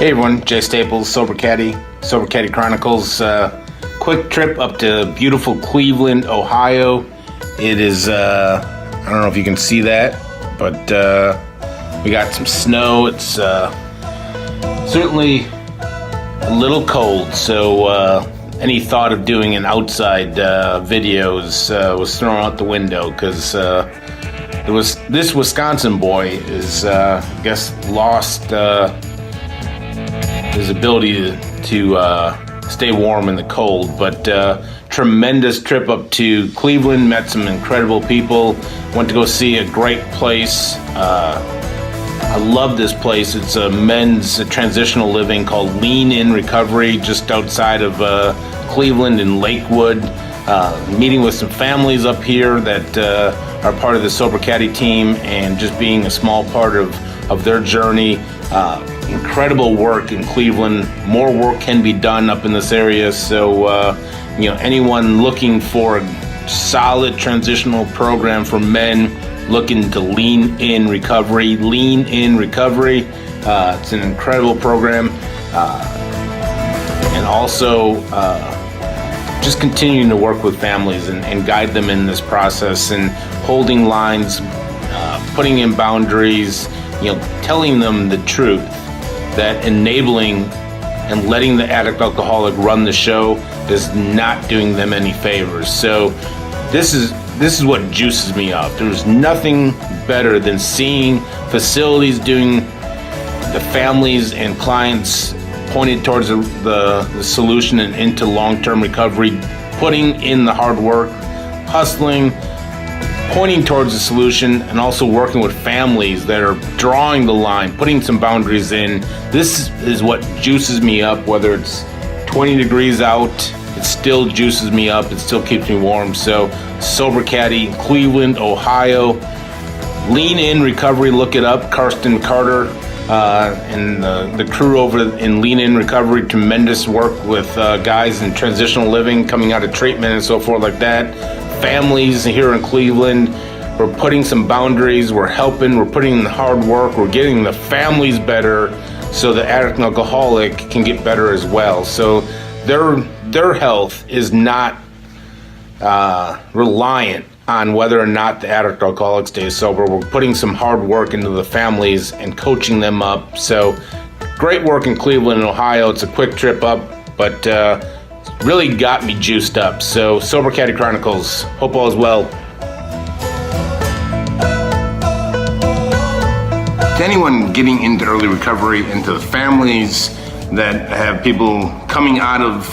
Hey everyone, Jay Staples, Sober Caddy Chronicles. Quick trip up to beautiful Cleveland, Ohio. It is, I don't know if you can see that, but we got some snow. It's certainly a little cold, so any thought of doing an outside video was thrown out the window because this Wisconsin boy is, I guess, lost his ability to stay warm in the cold. But tremendous trip up to Cleveland, met some incredible people, went to go see a great place. I love this place. It's a men's transitional living called Lean In Recovery, just outside of Cleveland in Lakewood. Meeting with some families up here that are part of the Sober Caddy team, and just being a small part of their journey. Incredible work in Cleveland. More work can be done up in this area. So, anyone looking for a solid transitional program for men looking to lean in recovery, it's an incredible program. And also, just continuing to work with families and guide them in this process, and holding lines, putting in boundaries, telling them the truth, that enabling and letting the addict alcoholic run the show is not doing them any favors. So this is what juices me up. There's nothing better than seeing facilities doing the families and clients pointed towards the solution and into long-term recovery, putting in the hard work, hustling, pointing towards the solution, and also working with families that are drawing the line, putting some boundaries in. This is what juices me up. Whether it's 20 degrees out, it still juices me up. It still keeps me warm. So Sober Caddy, Cleveland, Ohio. Lean In Recovery, look it up. Karsten Carter and the crew over in Lean In Recovery, tremendous work with guys in transitional living, coming out of treatment and so forth like that. Families here in Cleveland, we're putting some boundaries, we're helping, we're putting in the hard work, we're getting the families better so the addict and alcoholic can get better as well. So their health is not reliant on whether or not the addict alcoholic stays sober. We're putting some hard work into the families and coaching them up. So great work in Cleveland and Ohio. It's a quick trip up, but really got me juiced up. So Sober Caddy Chronicles, hope all is well. To anyone getting into early recovery, into the families that have people coming out of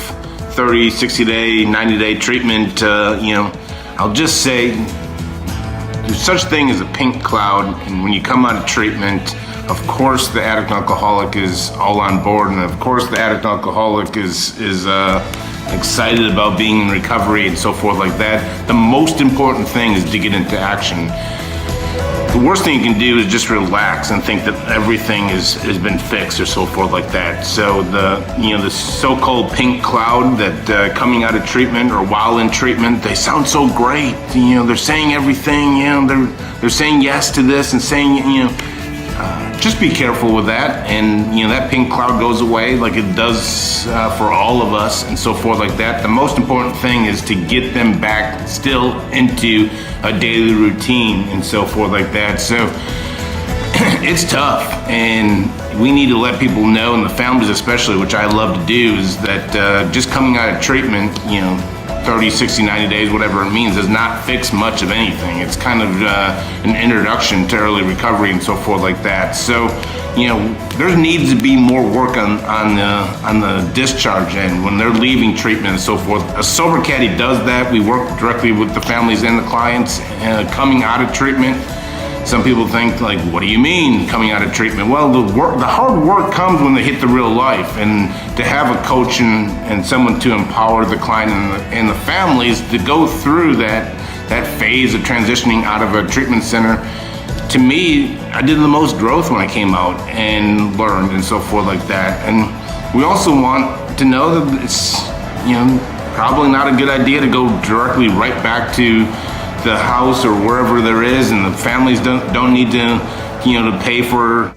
30, 60-day, 90-day treatment, I'll just say there's such thing as a pink cloud, and when you come out of treatment, of course the addict alcoholic is all on board, and of course the addict alcoholic is excited about being in recovery and so forth like that. The most important thing is to get into action. The worst thing you can do is just relax and think that everything has been fixed or so forth like that. So the so-called pink cloud that coming out of treatment or while in treatment, they sound so great. They're saying everything. They're saying yes to this and saying just be careful with that, and that pink cloud goes away like it does for all of us and so forth like that. The most important thing is to get them back still into a daily routine and so forth like that. So it's tough, and we need to let people know, and the families especially, which I love to do, is that just coming out of treatment, 30, 60, 90 days, whatever it means, does not fix much of anything. It's kind of an introduction to early recovery and so forth like that. So, there needs to be more work on the discharge end when they're leaving treatment and so forth. A Sober Caddy does that. We work directly with the families and the clients coming out of treatment. Some people think, like, what do you mean coming out of treatment? Well, the hard work comes when they hit the real life, and to have a coach and someone to empower the client and the families to go through that phase of transitioning out of a treatment center. To me, I did the most growth when I came out and learned and so forth like that. And we also want to know that it's probably not a good idea to go directly right back to the house or wherever there is, and the families don't need to to pay for